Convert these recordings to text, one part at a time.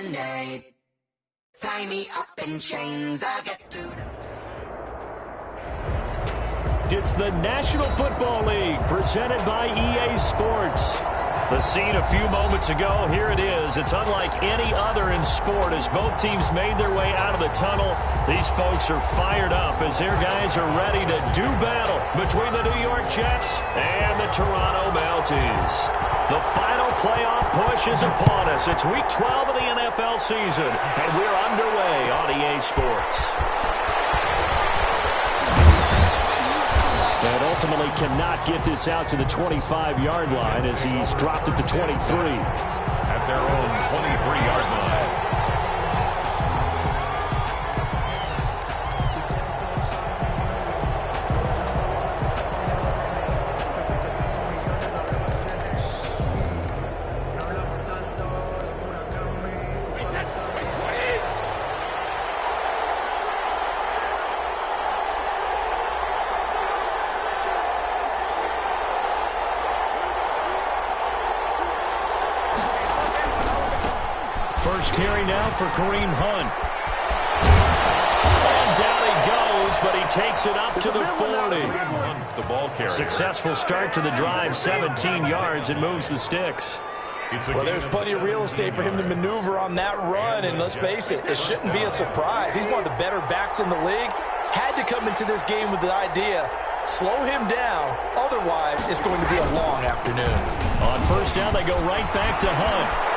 lemonade. Tie me up in chains, I'll get through the... It's the National Football League presented by EA Sports. The scene a few moments ago, here it is. It's unlike any other in sport as both teams made their way out of the tunnel. These folks are fired up as their guys are ready to do battle between the New York Jets and the Toronto Mounties. The final playoff push is upon us. It's Week 12 of the NFL season, and we're underway on EA Sports. And ultimately cannot get this out to the 25-yard line as he's dropped it to 23. At their own 23-yard line. First carry now for Kareem Hunt. And down he goes, but he takes it up to the 40. The ball carrier. Successful start to the drive, 17 yards, and moves the sticks. Well, there's plenty of real estate for him to maneuver on that run, and let's face it, it shouldn't be a surprise. He's one of the better backs in the league. Had to come into this game with the idea, slow him down, otherwise it's going to be a long afternoon. On first down, they go right back to Hunt.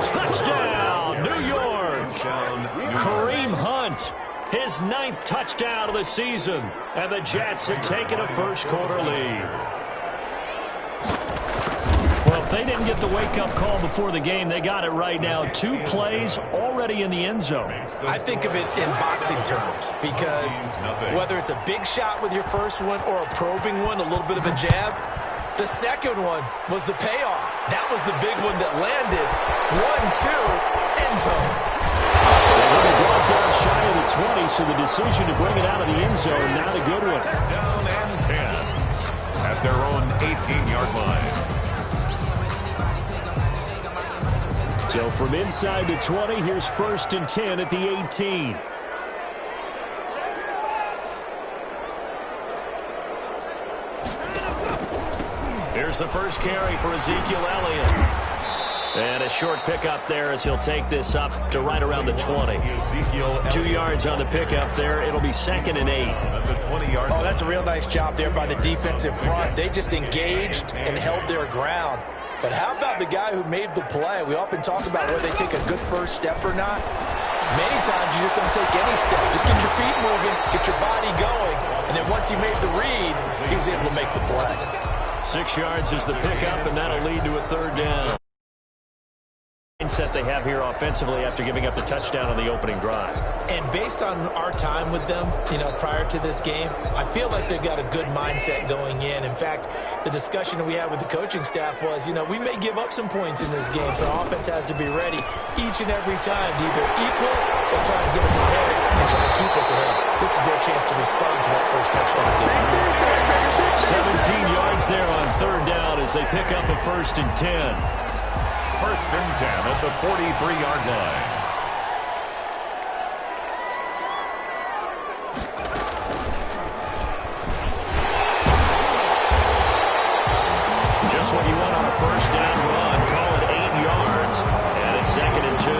Touchdown, New York. Kareem Hunt, his 9th touchdown of the season, and the Jets have taken a first-quarter lead. Well, if they didn't get the wake-up call before the game, they got it right now. 2 plays already in the end zone. I think of it in boxing terms because whether it's a big shot with your first one or a probing one, a little bit of a jab, the second one was the payoff. That was the big one that landed. 1-2, end zone. They brought down shy of the 20, so the decision to bring it out of the end zone, not a good one. Down and 10 at their own 18-yard line. So from inside the 20, here's 1st and 10 at the 18. Here's the first carry for Ezekiel Elliott. And a short pickup there as he'll take this up to right around the 20. 2 yards on the pickup there. It'll be 2nd and 8. Oh, that's a real nice job there by the defensive front. They just engaged and held their ground. But how about the guy who made the play? We often talk about whether they take a good first step or not. Many times you just don't take any step. Just get your feet moving, get your body going. And then once he made the read, he was able to make the play. 6 yards is the pickup, and that'll lead to a 3rd down. Mindset they have here offensively after giving up the touchdown on the opening drive. And based on our time with them, prior to this game, I feel like they've got a good mindset going in. In fact, the discussion that we had with the coaching staff was, we may give up some points in this game, so our offense has to be ready each and every time to either equal or try to get us ahead and try to keep us ahead. This is their chance to respond to that first touchdown game. 17 yards there on 3rd down as they pick up a 1st and 10. 1st and 10 at the 43-yard line. Just what you want on a 1st down run. Call it 8 yards, and it's 2nd and 2.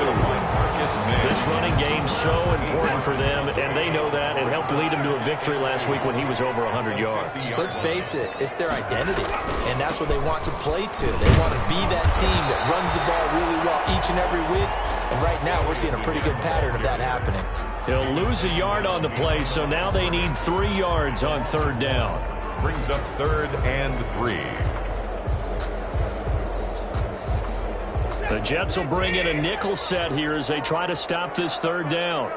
This running game so important for them, and they know that. It helped lead them to a victory last week when he was over 100 yards. Let's face it, it's their identity, and that's what they want to play to. They want to be that team that runs the ball really well each and every week, and right now we're seeing a pretty good pattern of that happening. He'll lose a yard on the play, so now they need 3 yards on 3rd down. Brings up 3rd and 3. The Jets will bring in a nickel set here as they try to stop this 3rd down.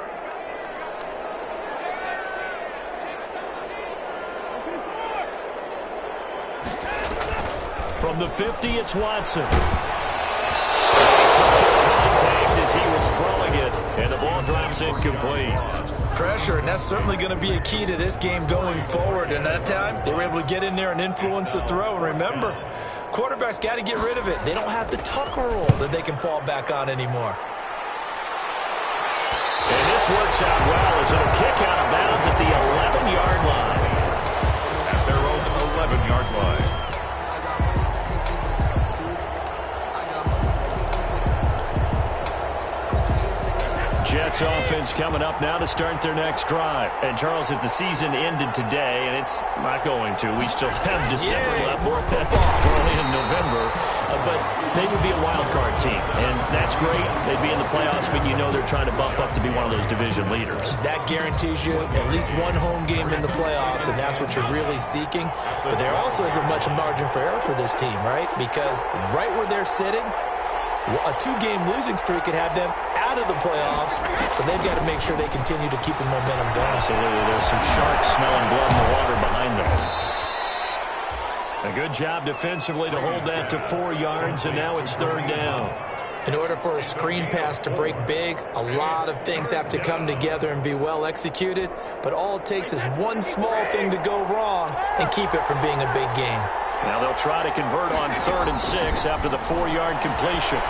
From the 50, it's Watson. He took the contact as he was throwing it, and the ball drops incomplete. Pressure, and that's certainly going to be a key to this game going forward. And that time, they were able to get in there and influence the throw. And remember, quarterbacks got to get rid of it. They don't have the tuck rule that they can fall back on anymore. And this works out well as it'll kick out of bounds at the 11-yard line. At their own 11-yard line. Jets offense coming up now to start their next drive. And, Charles, if the season ended today, and it's not going to, we still have December left, early in November, but they would be a wild card team. And that's great. They'd be in the playoffs, but you know they're trying to bump up to be one of those division leaders. That guarantees you at least one home game in the playoffs, and that's what you're really seeking. But there also isn't much margin for error for this team, right? Because right where they're sitting, a two-game losing streak could have them out of the playoffs, so they've got to make sure they continue to keep the momentum going. Absolutely. There's some sharks smelling blood in the water behind them. A good job defensively to hold that to 4 yards, and now it's third down. In order for a screen pass to break big, a lot of things have to come together and be well executed, but all it takes is one small thing to go wrong and keep it from being a big game. Now they'll try to convert on 3rd and 6 after the 4-yard completion.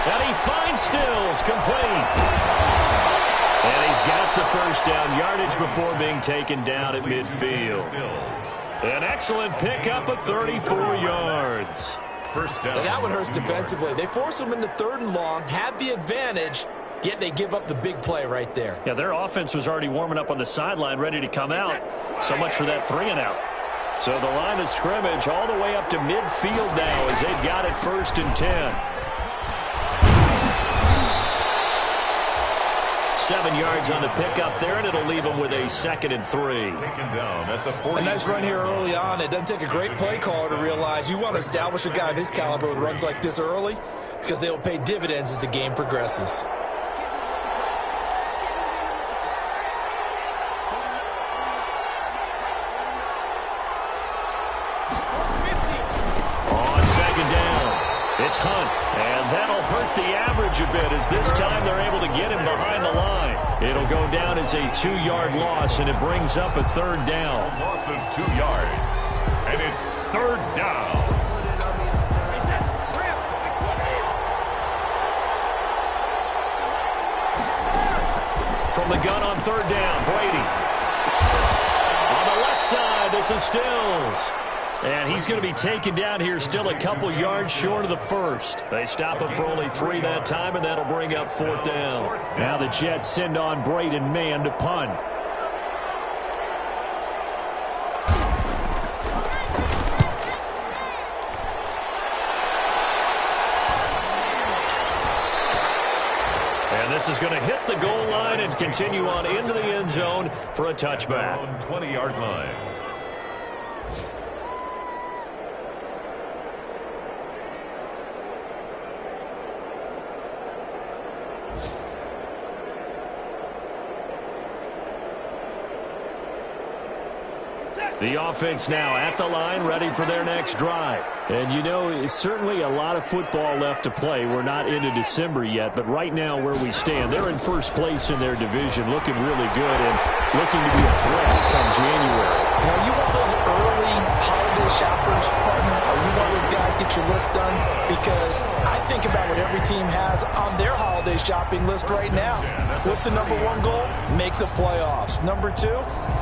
And he finds Stills, complete. And he's got the first down yardage before being taken down at midfield. An excellent pickup of 34 yards. First down. And that one hurts defensively. They force them into 3rd and long, had the advantage, yet they give up the big play right there. Yeah, their offense was already warming up on the sideline, ready to come out. So much for that 3-and-out. So the line of scrimmage all the way up to midfield now as they've got it 1st and 10. 7 yards on the pickup there, and it'll leave them with a 2nd and 3. Taken down at the 40. A nice run here early on. It doesn't take a great play caller to realize you want to establish a guy of his caliber with runs like this early because they will pay dividends as the game progresses. On 2nd down, it's Hunt, and that'll hurt the average a bit as this time they're able to get him behind the line. It'll go down as a 2-yard loss, and it brings up a 3rd down. Loss of 2 yards. And it's 3rd down. From the gun on 3rd down, Brady. On the left side, this is Stills. And he's going to be taken down here still a couple yards short of the first. They stop him for only 3 that time, and that'll bring up 4th down. Now the Jets send on Braden Mann to punt. And this is going to hit the goal line and continue on into the end zone for a touchback. On 20-yard line. The offense now at the line, ready for their next drive. And, you know, it's certainly a lot of football left to play. We're not into December yet, but right now where we stand, they're in first place in their division, looking really good and looking to be a threat come January. Now, you want those early holiday shoppers, partner, or you want those guys get your list done? Because I think about what every team has on their holiday shopping list right now. What's the number 1 goal? Make the playoffs. Number 2,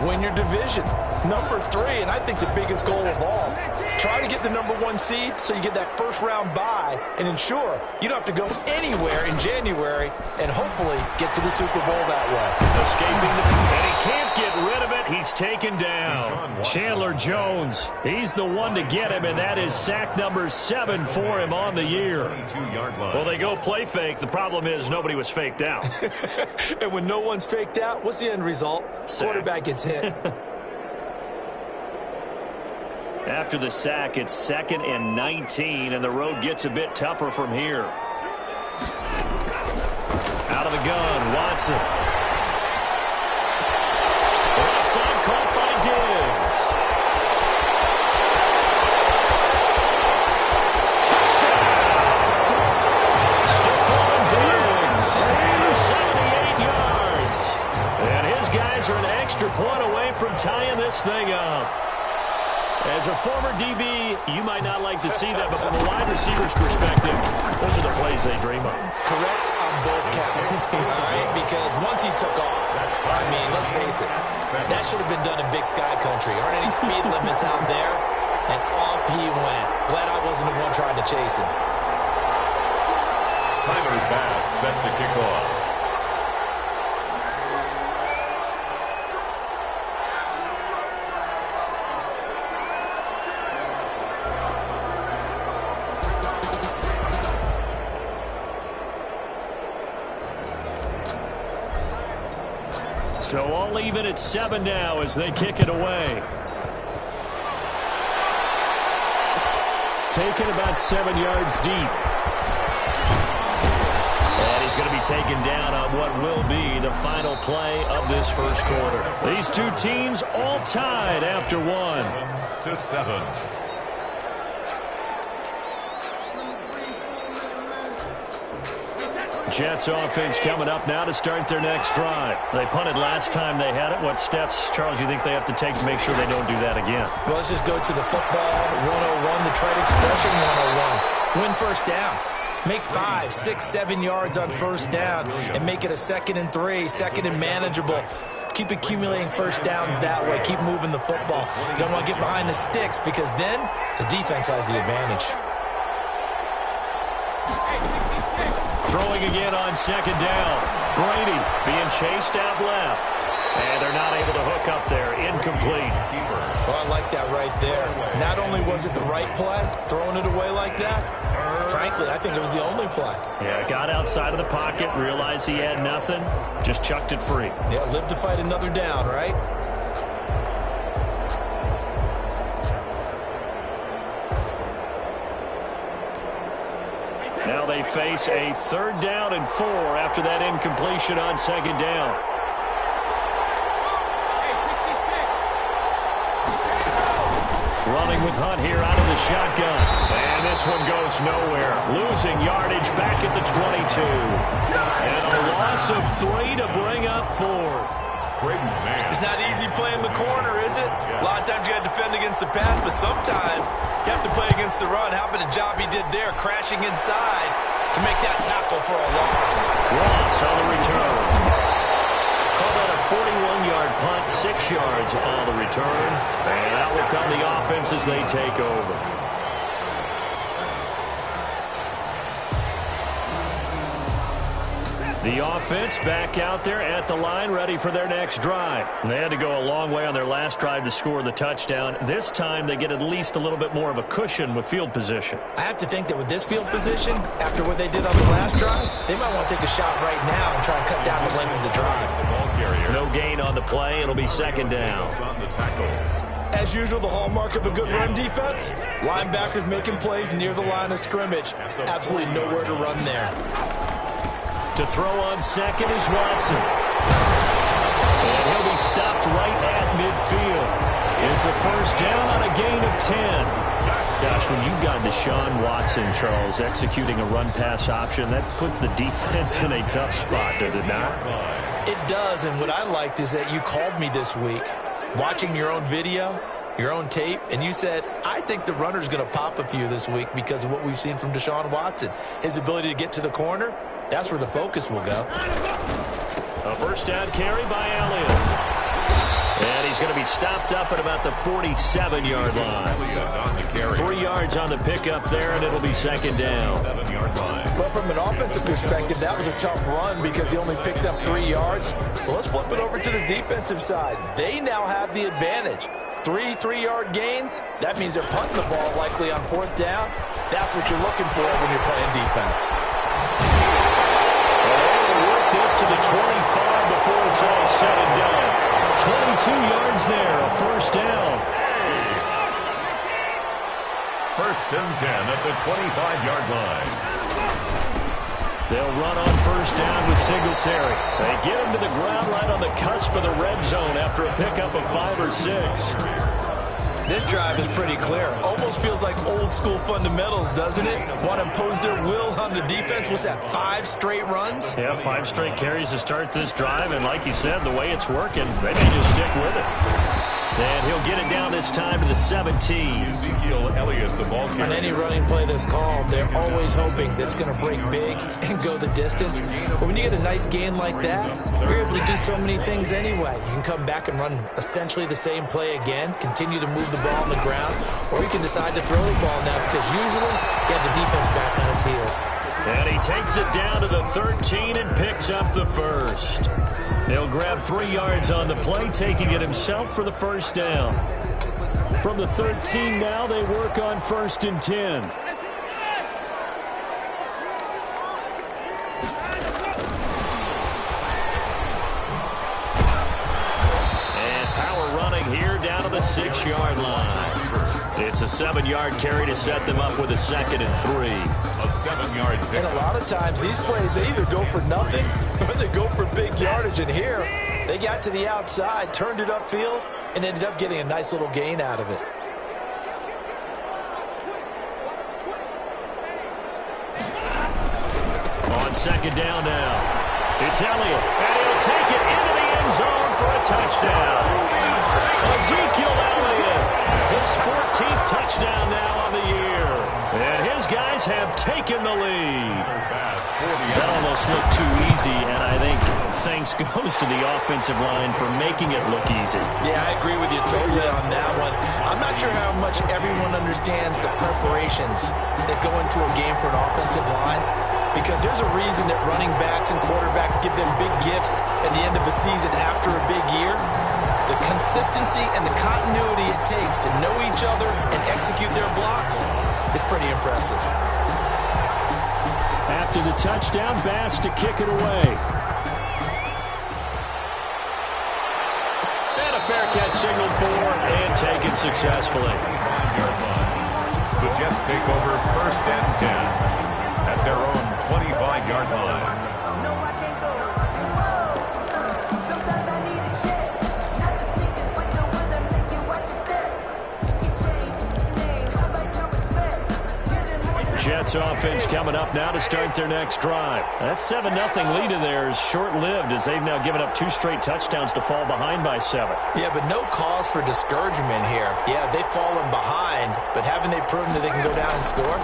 win your division. Number 3, and I think the biggest goal of all, try to get the number 1 seed so you get that first-round bye and ensure you don't have to go anywhere in January and hopefully get to the Super Bowl that way. Escaping, and he can't get rid of it. He's taken down. Chandler Jones, he's the one to get him, and that is sack number 7 for him on the year. Well, they go play fake. The problem is nobody was faked out. And when no one's faked out, what's the end result? Sack. Quarterback gets hit. After the sack, it's 2nd and 19, and the road gets a bit tougher from here. Out of the gun, Watson. Offside caught by Diggs. Touchdown! extra point away from tying this thing up. As a former DB, you might not like to see that, but from a wide receiver's perspective, those are the plays they dream of. Correct on both counts, all right? Because once he took off, I mean, let's face it, that should have been done in Big Sky Country. Aren't any speed limits out there? And off he went. Glad I wasn't the one trying to chase him. Tyler Bass set to kick off. So all even at 7 now as they kick it away. Taken about 7 yards deep. And he's going to be taken down on what will be the final play of this first quarter. These two teams all tied after 1. 7-7. Jets offense coming up now to start their next drive. They punted last time they had it. What steps, Charles, you think they have to take to make sure they don't do that again? Well, let's just go to the football 101, the trade expression 101. Win first down. Make 5, 6, 7 yards on first down and make it a 2nd and 3, 2nd and manageable. Keep accumulating first downs that way. Keep moving the football. You don't want to get behind the sticks because then the defense has the advantage. Throwing again on 2nd down. Brady being chased out left. And they're not able to hook up there. Incomplete. Well, I like that right there. Not only was it the right play, throwing it away like that, frankly, I think it was the only play. Yeah, got outside of the pocket, realized he had nothing, just chucked it free. Yeah, live to fight another down, right? Now they face a 3rd down and 4 after that incompletion on 2nd down. Running with Hunt here out of the shotgun. And this one goes nowhere. Losing yardage back at the 22. And a loss of 3 to bring up 4. It's not easy playing the corner, is it? A lot of times you got to defend against the pass, but sometimes you have to play against the run. How about the job he did there, crashing inside to make that tackle for a loss? Loss on the return. Call that a 41-yard punt, 6 yards on the return. And out will come the offense as they take over. The offense back out there at the line, ready for their next drive. They had to go a long way on their last drive to score the touchdown. This time they get at least a little bit more of a cushion with field position. I have to think that with this field position, after what they did on the last drive, they might want to take a shot right now and try and cut down the length of the drive. No gain on the play. It'll be 2nd down. As usual, the hallmark of a good run defense, linebackers making plays near the line of scrimmage. Absolutely nowhere to run there. To throw on 2nd is Watson. And he'll be stopped right at midfield. It's a 1st down on a gain of 10. Gosh, when you've got Deshaun Watson, Charles, executing a run-pass option, that puts the defense in a tough spot, does it not? It does, and what I liked is that you called me this week, watching your own video, your own tape, and you said, I think the runner's going to pop a few this week because of what we've seen from Deshaun Watson. His ability to get to the corner, that's where the focus will go. A 1st down carry by Elliott. And he's going to be stopped up at about the 47-yard line. 3 yards on the pickup there, and it'll be 2nd down. Well, from an offensive perspective, that was a tough run because he only picked up 3 yards. Well, let's flip it over to the defensive side. They now have the advantage. 3 3-yard gains, that means they're punting the ball likely on 4th down. That's what you're looking for when you're playing defense. Work this to the 25 before it's all said and done. 22 yards there, a 1st down. 1st and 10 at the 25-yard line. They'll run on 1st down with Singletary. They get him to the ground right on the cusp of the red zone after a pickup of 5 or 6. This drive is pretty clear. Almost feels like old school fundamentals, doesn't it? Want to impose their will on the defense. What's that, 5 straight runs? Yeah, 5 straight carries to start this drive, and like you said, the way it's working, they may just stick with it. And he'll get it down this time to the 17. Ezekiel Elliott, the ball carrier. On any running play that's called, they're always hoping that it's going to break big and go the distance. But when you get a nice gain like that, you're able to do so many things anyway. You can come back and run essentially the same play again, continue to move the ball on the ground, or you can decide to throw the ball now because usually you have the defense back on its heels. And he takes it down to the 13 and picks up the first. He'll grab 3 yards on the play, taking it himself for the first down. From the 13 now, they work on 1st and 10. And power running here down to the 6-yard line. It's a 7-yard carry to set them up with a 2nd and 3. A 7-yard pick. And a lot of times these plays, they either go for nothing or they go for big yardage. And here, they got to the outside, turned it upfield, and ended up getting a nice little gain out of it. On 2nd down now, it's Elliott, and he'll take it into the end zone for a touchdown. Ezekiel Elliott, his 14th touchdown now on the year. And his guys have taken the lead. That almost looked too easy, and I think thanks goes to the offensive line for making it look easy. Yeah, I agree with you totally on that one. I'm not sure how much everyone understands the preparations that go into a game for an offensive line, because there's a reason that running backs and quarterbacks give them big gifts at the end of the season after a big year. The consistency and the continuity it takes to know each other and execute their blocks is pretty impressive. After the touchdown, Bass to kick it away. And a fair catch signaled for and taken successfully. The Jets take over 1st and 10 at their own 25-yard line. Jets offense coming up now to start their next drive. That 7-0 lead of theirs short-lived as they've now given up 2 straight touchdowns to fall behind by 7. Yeah, but no cause for discouragement here. Yeah, they've fallen behind, but haven't they proven that they can go down and score?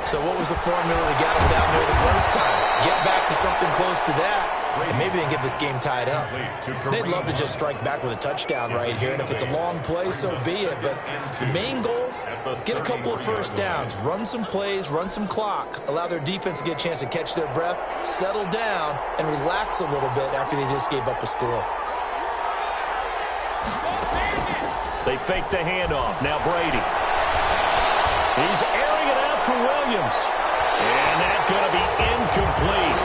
So what was the formula that got them down there the first time? Get back to something close to that, and maybe they can get this game tied up. They'd love to just strike back with a touchdown right here, and if it's a long play, so be it. But the main goal, get a couple of first downs, run some plays, run some clock, allow their defense to get a chance to catch their breath, settle down, and relax a little bit after they just gave up a score. They fake the handoff. Now Brady. He's airing it out for Williams. And that's going to be incomplete.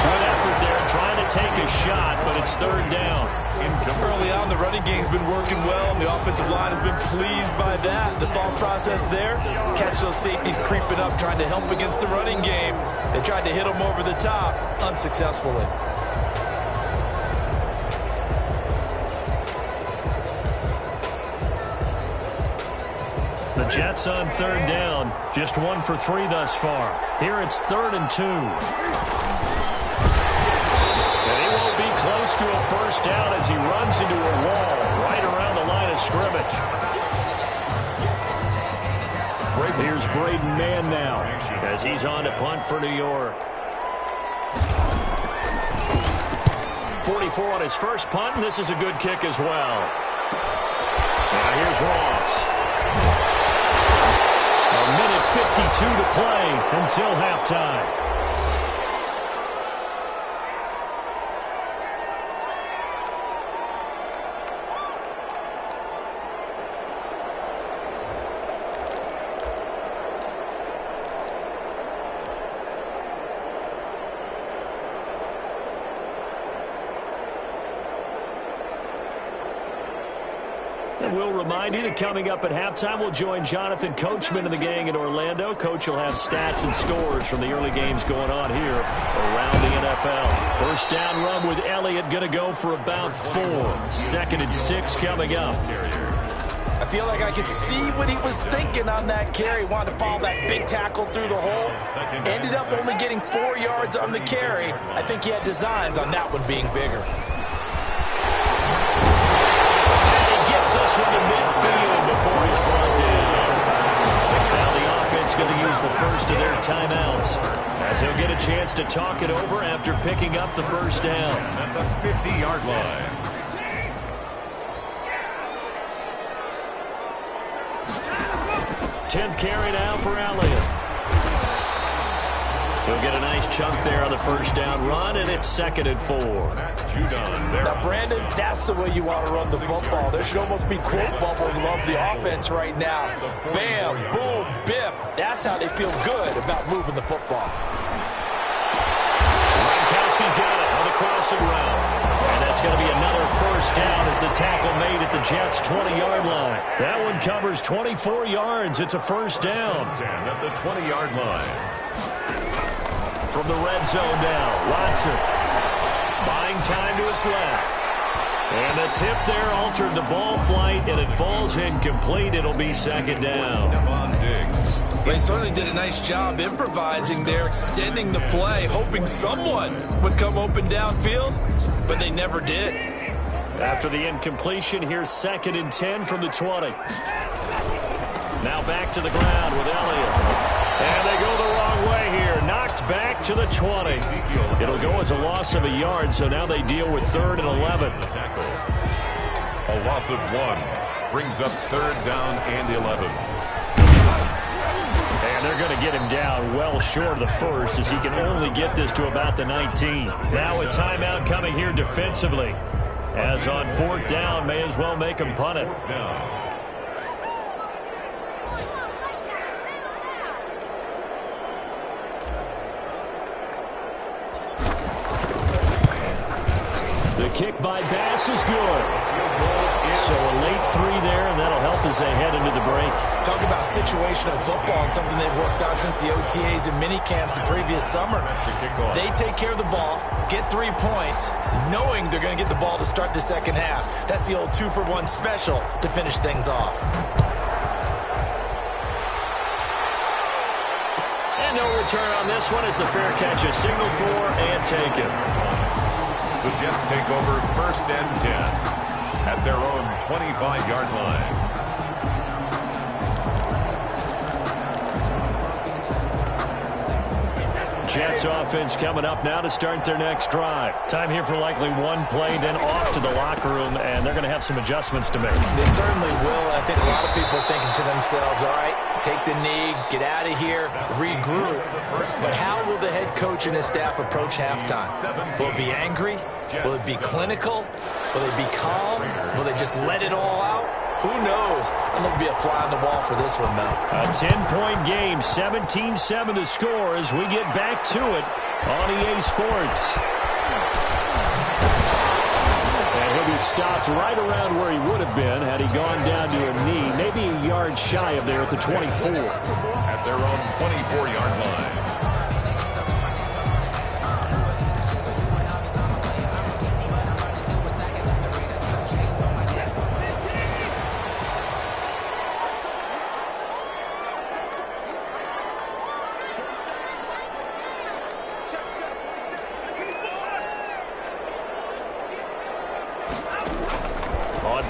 Good effort there trying to take a shot, but it's 3rd down. Early on, the running game's been working well, and the offensive line has been pleased by that. The thought process there, catch those safeties creeping up, trying to help against the running game. They tried to hit them over the top, unsuccessfully. The Jets on 3rd down, just 1 for 3 thus far. Here it's 3rd and 2. And he won't be close to a first down as he runs into a wall right around the line of scrimmage. Here's Braden Mann now as he's on to punt for New York. 44 on his first punt, and this is a good kick as well. Now here's Ross. A minute 52 to play until halftime. And we'll remind you that coming up at halftime, we'll join Jonathan Coachman and the gang in Orlando. Coach will have stats and scores from the early games going on here around the NFL. First down run with Elliott, going to go for about 4. 2nd and 6 coming up. I feel like I could see what he was thinking on that carry. Wanted to follow that big tackle through the hole. Ended up only getting 4 yards on the carry. I think he had designs on that one being bigger. And he gets this one to midfield before he's brought down. Now the offense going to use the first of their timeouts, as he'll get a chance to talk it over after picking up the first down. At the 50-yard line. 10th carry now for Elliott. He'll get a nice chunk there on the first down run, and it's 2nd and 4. Now, Brandon, that's the way you want to run the football. There should almost be quote bubbles above the offense right now. Bam, boom, biff. That's how they feel good about moving the football. Gronkowski got it on the crossing route. And that's going to be another first down as the tackle made at the Jets' 20-yard line. That one covers 24 yards. It's a first down. 10 at the 20-yard line. From the red zone now, Watson buying time to his left. And the tip there altered the ball flight, and it falls incomplete. It'll be 2nd down. They certainly did a nice job improvising there, extending the play, hoping someone would come open downfield, but they never did. After the incompletion, here's 2nd and 10 from the 20. Now back to the ground with Elliott. And they go the wrong way here. Knocked back to the 20. It'll go as a loss of a yard, so now they deal with 3rd and 11. A loss of 1 brings up 3rd down and 11. And they're going to get him down well short of the first, as he can only get this to about the 19. Now a timeout coming here defensively, as on 4th down, may as well make him punt it. The kick by Bass is good. So a late 3 there, and that'll help as they head into the break. Talk about situational football and something they've worked on since the OTAs and mini camps the previous summer. They take care of the ball, get 3 points, knowing they're going to get the ball to start the second half. That's the old 2-for-1 special to finish things off. And no return on this one as the fair catch is signaled for and taken. The Jets take over 1st and 10 at their own 25-yard line. Jets offense coming up now to start their next drive. Time here for likely one play, then off to the locker room, and they're going to have some adjustments to make. They certainly will. I think a lot of people are thinking to themselves, all right, take the knee, get out of here, regroup. But how will the head coach and his staff approach halftime? Will it be angry? Will it be clinical? Will they be calm? Will they just let it all out? Who knows? I'm going to be a fly on the wall for this one, though. A 10-point game, 17-7 to score as we get back to it on EA Sports. And he'll be stopped right around where he would have been had he gone down to a knee, maybe a yard shy of there at the 24. At their own 24-yard line.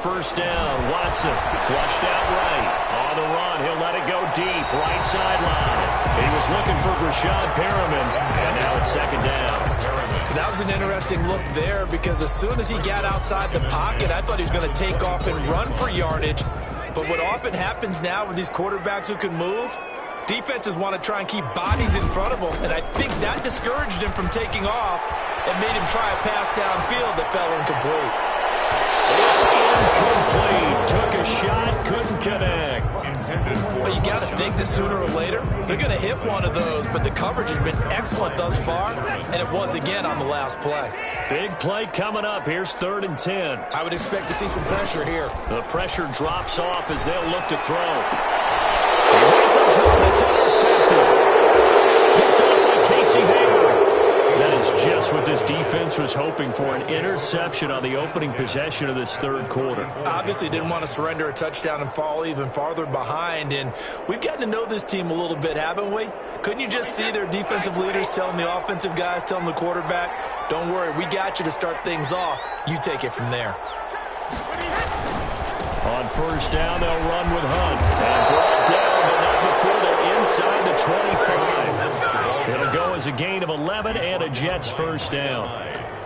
First down, Watson flushed out right. On the run, he'll let it go deep, right sideline. He was looking for Rashad Perriman, and now it's 2nd down. That was an interesting look there because as soon as he got outside the pocket, I thought he was going to take off and run for yardage. But what often happens now with these quarterbacks who can move, defenses want to try and keep bodies in front of them, and I think that discouraged him from taking off and made him try a pass downfield that fell incomplete. It's incomplete. Took a shot, couldn't connect. But you got to think that sooner or later, they're going to hit one of those. But the coverage has been excellent thus far, and it was again on the last play. Big play coming up. Here's 3rd and 10. I would expect to see some pressure here. The pressure drops off as they'll look to throw. He rifles one. It's intercepted. Picked up by Casey Hayward. That is just what this defense was hoping for, an interception on the opening possession of this third quarter. Obviously didn't want to surrender a touchdown and fall even farther behind, and we've gotten to know this team a little bit, haven't we? Couldn't you just see their defensive leaders telling the offensive guys, telling the quarterback, don't worry, we got you to start things off. You take it from there. On first down, they'll run with Hunt. And brought down, but not before they're inside the 25. It'll go as a gain of 11 and a Jets first down.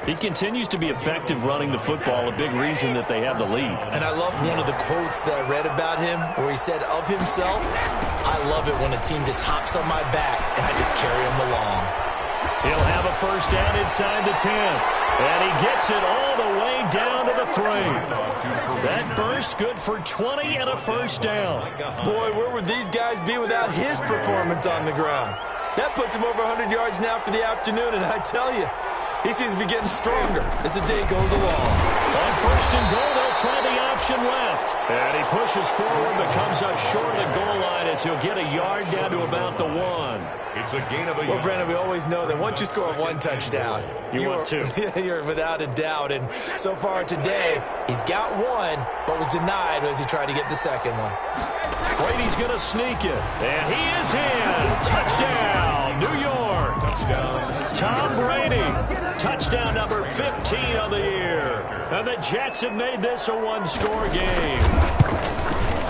He continues to be effective running the football, a big reason that they have the lead. And I love one of the quotes that I read about him where he said of himself, I love it when a team just hops on my back and I just carry him along. He'll have a first down inside the 10. And he gets it all the way down to the 3. That burst good for 20 and a first down. Boy, where would these guys be without his performance on the ground? That puts him over 100 yards now for the afternoon, and I tell you, he seems to be getting stronger as the day goes along. On first and goal, they'll try the option left. And he pushes forward but comes up short of the goal line as he'll get a yard down to about the 1. It's a gain of a yard. Well, Brandon, we always know that once you score one touchdown, you want two. You're without a doubt. And so far today, he's got one, but was denied as he tried to get the second one. Brady's going to sneak it. And he is in. Touchdown, New York. Touchdown. Tom Brady. Touchdown number 15 of the year. And the Jets have made this a one-score game.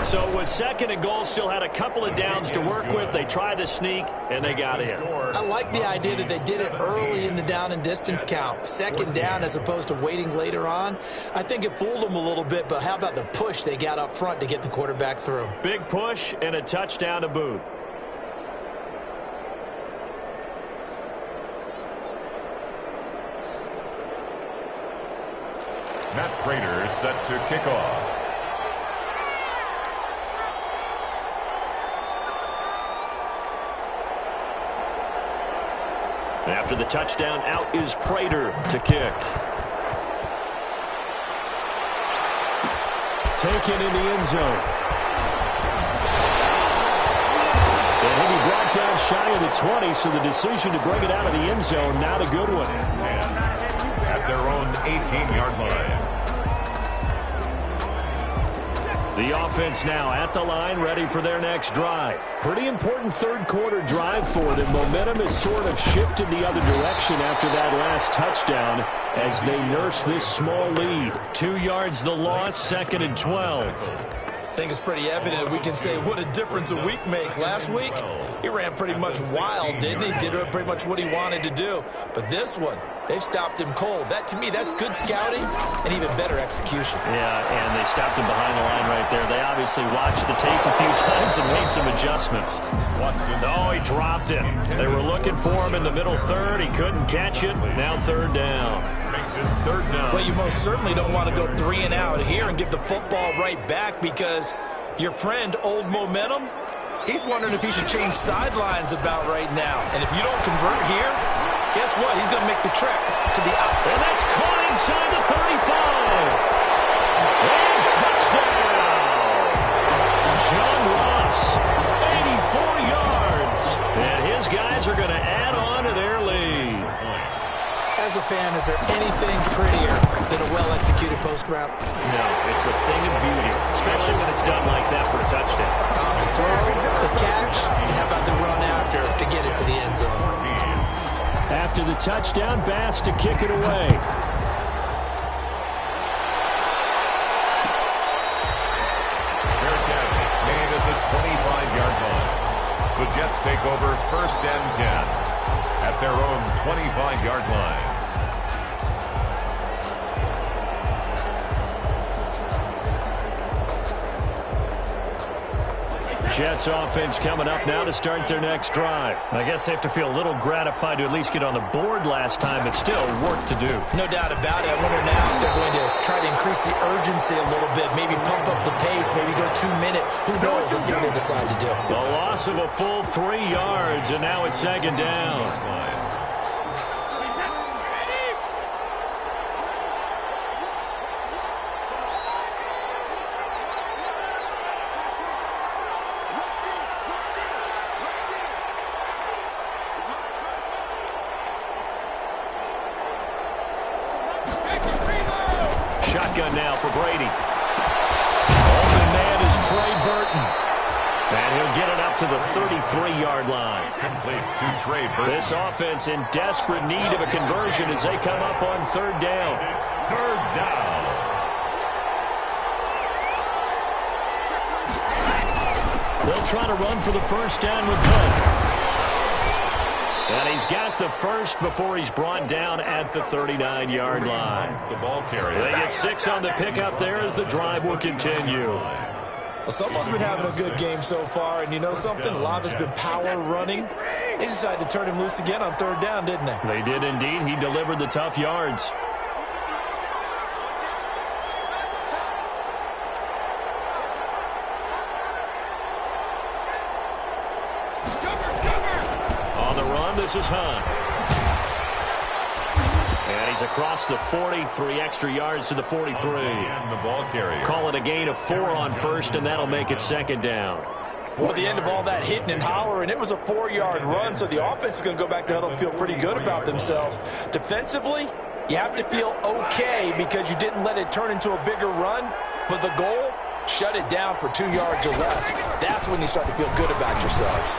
So with second and goal, still had a couple of downs to work with. They tried the sneak, and they got in. I like the idea that they did it early in the down and distance count. Second down as opposed to waiting later on. I think it fooled them a little bit, but how about the push they got up front to get the quarterback through? Big push and a touchdown to boot. Matt Prater is set to kick off. After the touchdown, out is Prater to kick. Taken in the end zone. And he'll be brought down shy of the 20, so the decision to bring it out of the end zone, not a good one. At their own 18-yard line. The offense now at the line, ready for their next drive. Pretty important third quarter drive for them. Momentum has sort of shifted the other direction after that last touchdown as they nurse this small lead. 2 yards the loss, second and 12. I think it's pretty evident. We can say what a difference a week makes. Last week, he ran pretty much wild, didn't he? Did pretty much what he wanted to do. But this one, they've stopped him cold. That, to me, that's good scouting and even better execution. Yeah, and they stopped him behind the line right there. They obviously watched the tape a few times and made some adjustments. Oh, he dropped it. They were looking for him in the middle third. He couldn't catch it. Now third down. Third down. Well, you most certainly don't want to go 3 and out here and give the football right back because your friend, Old Momentum, he's wondering if he should change sidelines about right now. And if you don't convert here, guess what? He's going to make the trek to the out. And that's caught inside the 35. And touchdown. John Ross, 84 yards. And his guys are going to add on to their lead. As a fan, is there anything prettier than a well-executed post route? No, it's a thing of beauty, especially when it's done like that for a touchdown. The throw, the catch, and how about the run after to get it to the end zone? After the touchdown, Bass to kick it away. Fair catch made at the 25-yard line. The Jets take over first and 10 at their own 25-yard line. Jets offense coming up now to start their next drive. I guess they have to feel a little gratified to at least get on the board last time, but still work to do. No doubt about it. I wonder now if they're going to try to increase the urgency a little bit, maybe pump up the pace, maybe go 2 minute. Who knows? Let's see what they decide to do. The loss of a full 3 yards, and now it's second down. shotgun now for Brady. Open man is Trey Burton. And he'll get it up to the 33-yard line. Complete to Trey Burton. This offense in desperate need of a conversion as they come up on third down. It's third down. They'll try to run for the first down with Butt. And he's got the first before he's brought down at the 39-yard line. The ball carrier. They get 6 on the pickup there as the drive will continue. Well, someone's been having a good game so far, and you know something? A lot of it's been power running. They decided to turn him loose again on third down, didn't they? They did indeed. He delivered the tough yards. On the run, this is Hunt. And he's across the 40, 3 extra yards to the 43. And the ball carrier. Call it a gain of 4 on first, and that'll make it second down. Well, at the end of all that hitting and hollering, it was a 4-yard run, so the offense is going to go back to huddle and feel pretty good about themselves. Defensively, you have to feel okay because you didn't let it turn into a bigger run, but the goal, shut it down for 2 yards or less. That's when you start to feel good about yourselves.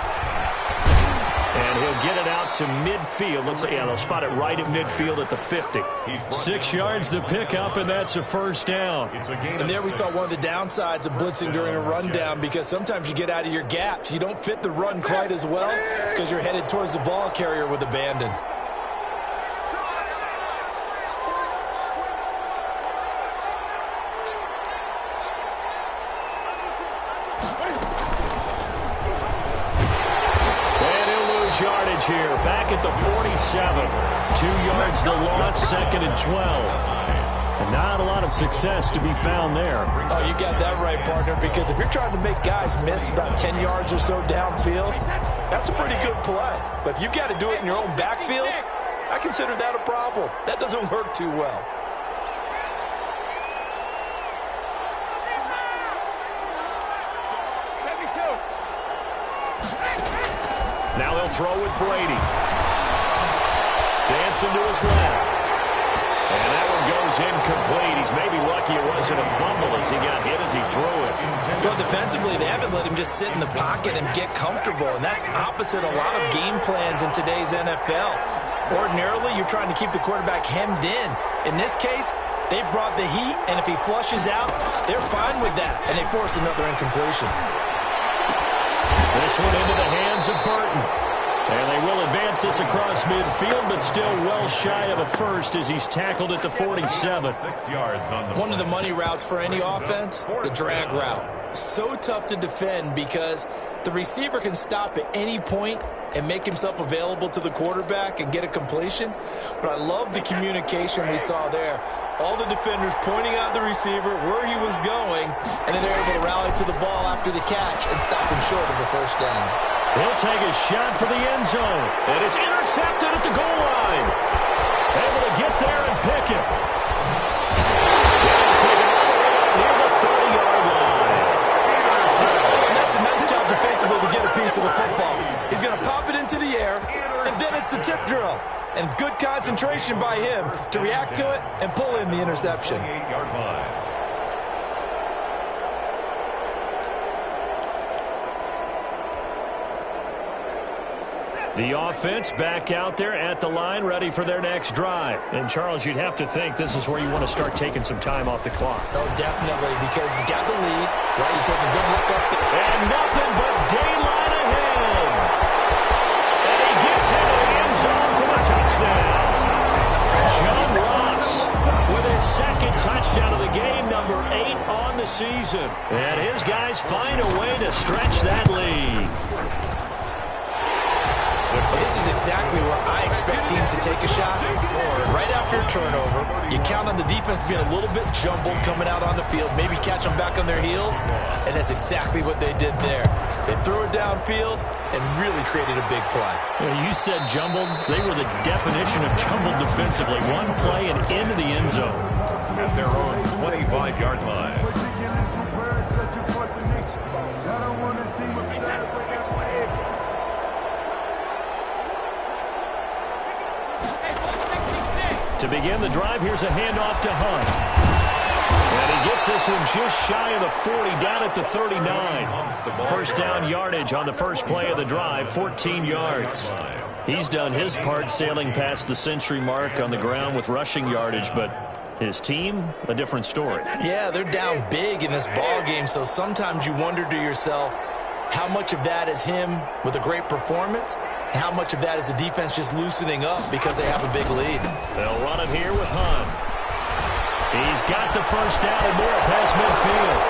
And he'll get it out to midfield. Let's say, yeah, they'll spot it right at midfield at the 50. 6 yards the pickup, and that's a first down. And there we saw one of the downsides of blitzing during a rundown because sometimes you get out of your gaps. You don't fit the run quite as well because you're headed towards the ball carrier with abandon. Yardage here, back at the 47. 2 yards the loss, second and 12. And not a lot of success to be found there. Oh, you got that right, partner, because if you're trying to make guys miss about 10 yards or so downfield, that's a pretty good play. But if you've got to do it in your own backfield, I consider that a problem. That doesn't work too well. Now he'll throw with Brady. Dancing to his left. And that one goes incomplete. He's maybe lucky it wasn't a fumble as he got hit as he threw it. Well, defensively, they haven't let him just sit in the pocket and get comfortable, and that's opposite a lot of game plans in today's NFL. Ordinarily, you're trying to keep the quarterback hemmed in. In this case, they brought the heat, and if he flushes out, they're fine with that, and they force another incompletion. This one into the hands of Burton. And they will advance this across midfield, but still well shy of a first as he's tackled at the 47. 6 yards on the One of the money routes for any offense, the drag route. So tough to defend because the receiver can stop at any point and make himself available to the quarterback and get a completion. But I love the communication we saw there. All the defenders pointing out the receiver, where he was going, and then they're able to rally to the ball after the catch and stop him short of a first down. He'll take a shot for the end zone. And it's intercepted at the goal line. Able to get there and pick it. They'll take it all the way up near the 30-yard line. And that's a nice job defensively to get a piece of the football. He's going to pop it into the air, and then it's the tip drill. And good concentration by him to react to it and pull in the interception. 8-yard line. The offense back out there at the line, ready for their next drive. And, Charles, you'd have to think this is where you want to start taking some time off the clock. Oh, definitely, because you got the lead, right? You take a good look up there. And nothing but daylight ahead. And he gets into the end zone for a touchdown. John Ross with his second touchdown of the game, number 8 on the season. And his guys find a way to stretch that lead. Well, this is exactly where I expect teams to take a shot. Right after a turnover, you count on the defense being a little bit jumbled coming out on the field, maybe catch them back on their heels, and that's exactly what they did there. They threw it downfield and really created a big play. Well, you said jumbled. They were the definition of jumbled defensively. One play and into the end zone. At their own 25-yard line. To begin the drive, here's a handoff to Hunt. he gets this one just shy of the 40, down at the 39. First down yardage on the first play of the drive, 14 yards. He's done his part sailing past the century mark on the ground with rushing yardage, but his team, a different story. Yeah, they're down big in this ball game, so sometimes you wonder to yourself how much of that is him with a great performance and how much of that is the defense just loosening up because they have a big lead. They'll run it here with Hunt. He's got the first down and more past midfield.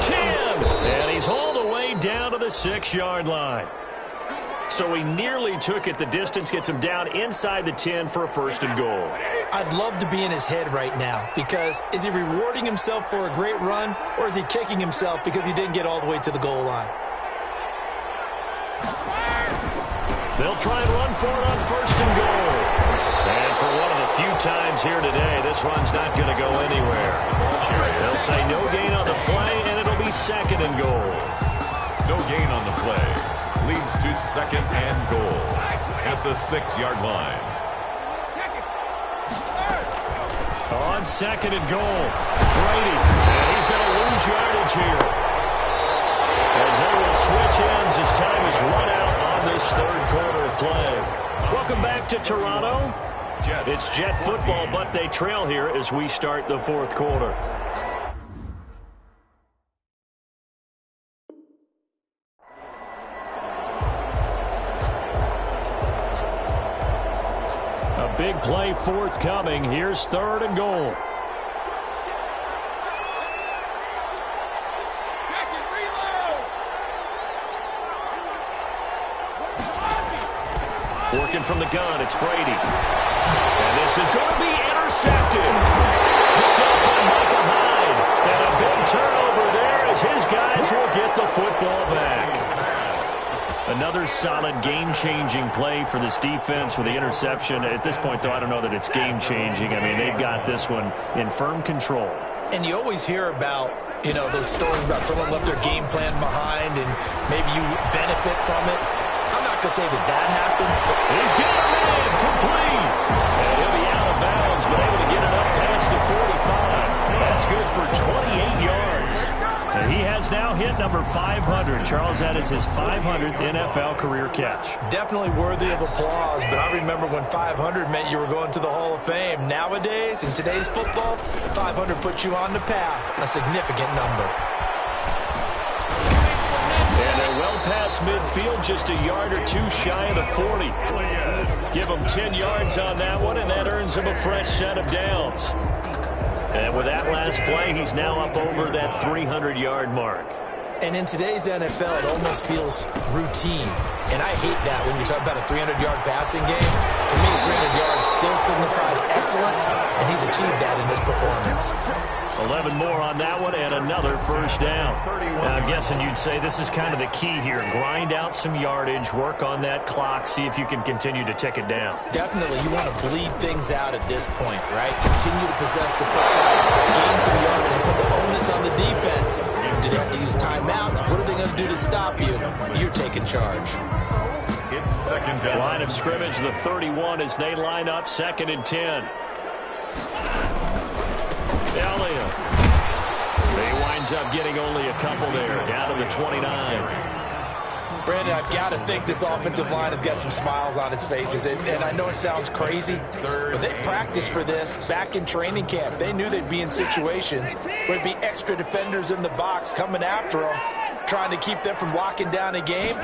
20, 10, and he's hauled away down to the 6-yard line. So he nearly took it the distance, gets him down inside the 10 for a first and goal. I'd love to be in his head right now because is he rewarding himself for a great run or is he kicking himself because he didn't get all the way to the goal line? They'll try and run for it on first and goal. And for one of the few times here today, this run's not going to go anywhere. They'll say no gain on the play, and it'll be second and goal. No gain on the play. Leads to second and goal at the 6-yard line. On second and goal, Brady, and he's going to lose yardage here. As they will switch ends as time is run out on this third quarter of play. Welcome back to Toronto. It's Jet football, but they trail here as we start the fourth quarter. A big play forthcoming. Here's third and goal. Working from the gun, it's Brady. And this is going to be intercepted. Picked up by Michael Hyde. And a big turnover there as his guys will get the football back. Another solid game-changing play for this defense with the interception. At this point, though, I don't know that it's game-changing. I mean, they've got this one in firm control. And you always hear about, those stories about someone left their game plan behind and maybe you benefit from it. I'm not going to say that happened. He's got him in, complete. And he'll be out of bounds, but able to get it up past the 45. That's good for 28 yards. And he has now hit number 500. Charles, that is his 500th NFL career catch. Definitely worthy of applause, but I remember when 500 meant you were going to the Hall of Fame. Nowadays, in today's football, 500 puts you on the path, a significant number. And they're well past midfield, just a yard or two shy of the 40. Give them 10 yards on that one, and that earns them a fresh set of downs. And with that last play, he's now up over that 300-yard mark. And in today's NFL, it almost feels routine. And I hate that when you talk about a 300-yard passing game. To me, 300 yards still signifies excellence, and he's achieved that in this performance. 11 more on that one and another first down. Now, I'm guessing you'd say this is kind of the key here. Grind out some yardage, work on that clock, see if you can continue to tick it down. Definitely. You want to bleed things out at this point, right? Continue to possess the football, gain some yardage, and put the onus on the defense. Do they have to use timeouts? What are they going to do to stop you? You're taking charge. It's second down. Line of scrimmage, the 31 as they line up, second and 10. Elliott. He winds up getting only a couple there, down to the 29. Brandon, I've got to think this offensive line has got some smiles on its faces. And I know it sounds crazy, but they practiced for this back in training camp. They knew they'd be in situations where there'd be extra defenders in the box coming after them, trying to keep them from locking down a game.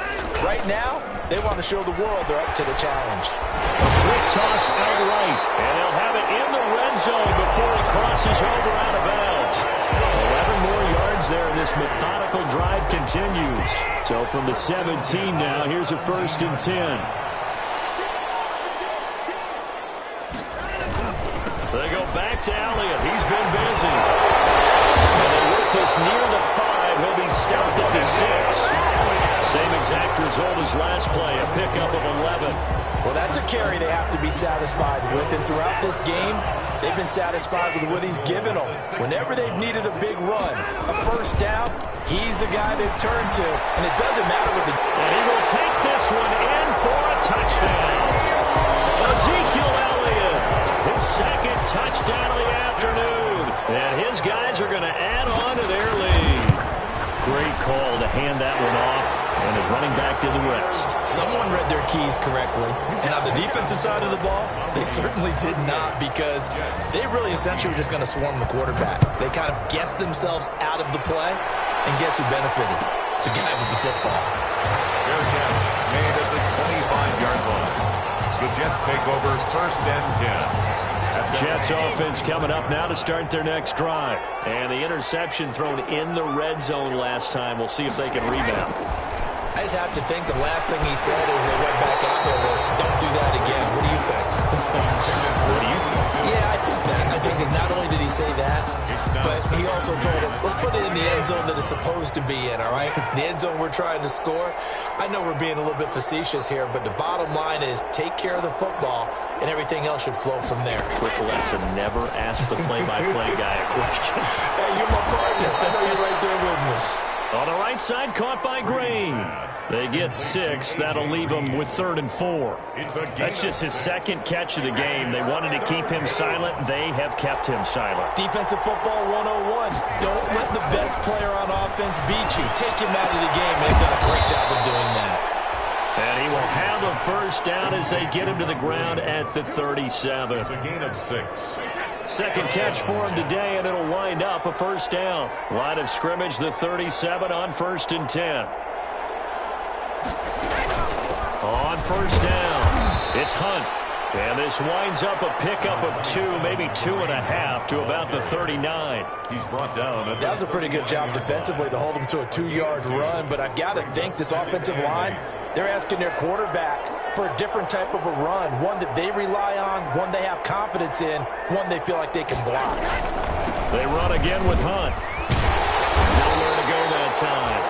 Right now, they want to show the world they're up to the challenge. A quick toss out right, and they'll have it in the red zone before it crosses over out of bounds. 11 more yards there, and this methodical drive continues. So from the 17 now, here's a first and 10. They go back to Elliott. He's been busy. And they work this near the 5. He'll be stopped at the 6. Same exact result as last play, a pickup of 11. Well, that's a carry they have to be satisfied with. And throughout this game, they've been satisfied with what he's given them. Whenever they've needed a big run, a first down, he's the guy they've turned to. And it doesn't matter what the... And he will take this one in for a touchdown. Ezekiel Elliott his second touchdown of the afternoon. And his guys are going to add on to their lead. Great call to hand that one off, and his running back did the rest. Someone read their keys correctly, and on the defensive side of the ball, they certainly did not, because they really essentially were just going to swarm the quarterback. They kind of guessed themselves out of the play, and guess who benefited? The guy with the football. Fair catch made at the 25-yard line. The Jets take over first and 10. Jets offense coming up now to start their next drive. And the interception thrown in the red zone last time. We'll see if they can rebound. I just have to think the last thing he said as they went back out there was, don't do that again. What do you think? What do you think? Yeah, I think that. I think that not only did he say that, but he also told him, let's put it in the end zone that it's supposed to be in, all right? The end zone we're trying to score. I know we're being a little bit facetious here, but the bottom line is take care of the football, and everything else should flow from there. Quick lesson, never ask the play-by-play guy a question. Hey, you're my partner. I know you're right there with me. On the right side, caught by Green. They get 6. That'll leave them with 3rd and 4. That's just his second catch of the game. They wanted to keep him silent. They have kept him silent. Defensive football 101. Don't let the best player on offense beat you. Take him out of the game. They've done a great job of doing that. And he will have a first down as they get him to the ground at the 37. It's a gain of 6. Second catch for him today, and it'll wind up a first down. Line of scrimmage, the 37 on 1st and 10. On first down, it's Hunt. And this winds up a pickup of 2, maybe 2.5 to about the 39. He's brought down. That was a pretty good job defensively to hold him to a 2-yard run, but I've got to think this offensive line, they're asking their quarterback for a different type of a run, one that they rely on, one they have confidence in, one they feel like they can block. They run again with Hunt. Nowhere to go that time.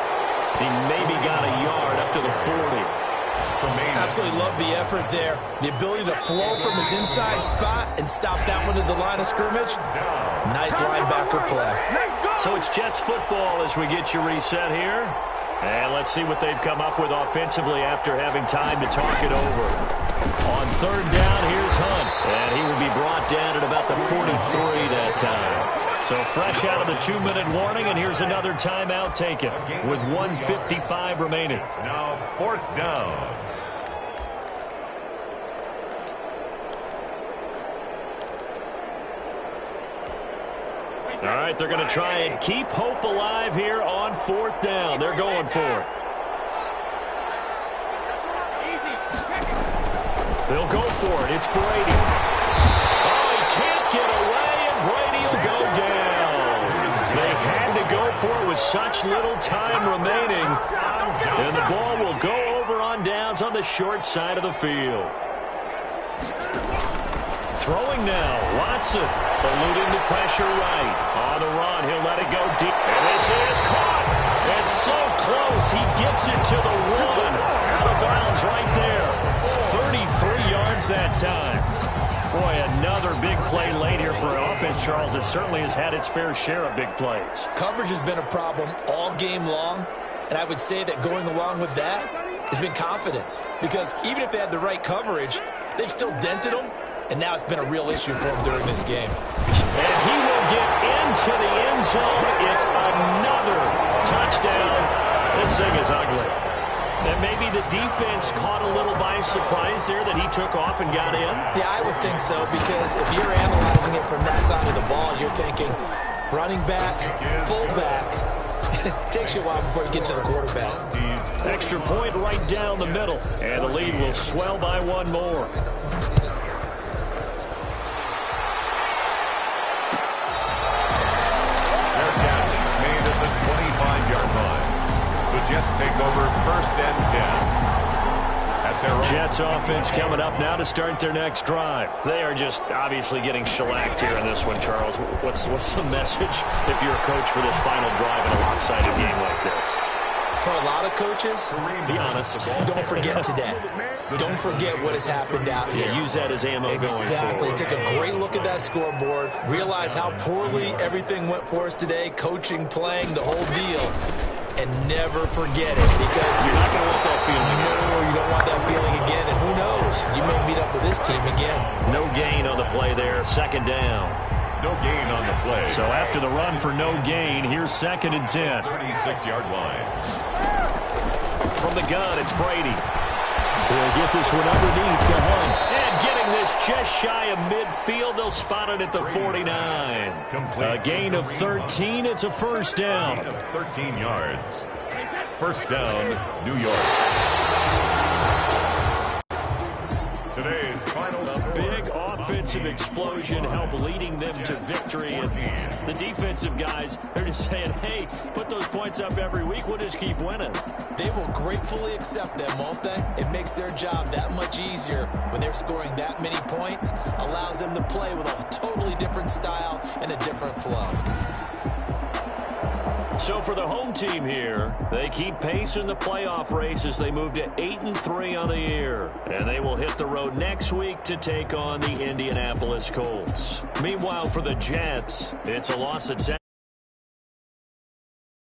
He maybe got a yard up to the 40. Absolutely love the effort there. The ability to flow from his inside spot and stop that one to the line of scrimmage. Nice linebacker play. So it's Jets football as we get you reset here. And let's see what they've come up with offensively after having time to talk it over. On 3rd down, here's Hunt. And he will be brought down at about the 43 that time. So fresh out of the 2-minute warning, and here's another timeout taken with 1:55 remaining. Now 4th down. All right, they're going to try and keep hope alive here on 4th down. They're going for it. They'll go for it. It's Brady. Oh, he can't get away, and Brady will go down. They had to go for it with such little time remaining. And the ball will go over on downs on the short side of the field. Throwing now, Watson, eluding the pressure right. On the run, he'll let it go deep. And this is caught. It's so close, he gets it to the 1. Out of bounds right there. 33 yards that time. Boy, another big play late here for an offense, Charles. It certainly has had its fair share of big plays. Coverage has been a problem all game long, and I would say that going along with that has been confidence. Because even if they had the right coverage, they've still dented them. And now it's been a real issue for him during this game. And he will get into the end zone. It's another touchdown. This thing is ugly. And maybe the defense caught a little by surprise there that he took off and got in. Yeah, I would think so, because if you're analyzing it from that side of the ball, you're thinking running back, fullback. It takes you a while before you get to the quarterback. Extra point right down the middle. And the lead will swell by 1 more. Jets take over first and 10. At their Jets offense coming up now to start their next drive. They are just obviously getting shellacked here in this one, Charles. What's the message if you're a coach for this final drive in a lopsided game like this? For a lot of coaches, be honest. Don't forget today. Don't forget what has happened out here. Yeah, use that as ammo exactly. going forward. Take a great look at that scoreboard. Realize how poorly everything went for us today. Coaching, playing, the whole deal. and never forget it, because you're not going to want that feeling again. No, you don't want that feeling again, and who knows? You may meet up with this team again. No gain on the play there, second down. No gain on the play. So after the run for no gain, here's 2nd and 10. 36-yard line. From the gun, it's Brady. He'll get this one underneath to Hunt. And getting this just shy of midfield, they'll spot it at the 49. A gain of 13, it's a first down. Gain of 13 yards. First down, New York. Today's final score. Big offensive explosion helped leading them to victory. And the defensive guys, they're just saying, hey, put those points up every week. We'll just keep winning. They will gratefully accept them, won't they? It makes their job that much easier when they're scoring that many points. Allows them to play with a totally different style and a different flow. So for the home team here, they keep pace in the playoff race as they move to 8-3 on the year. And they will hit the road next week to take on the Indianapolis Colts. Meanwhile, for the Jets, it's a loss at 2nd.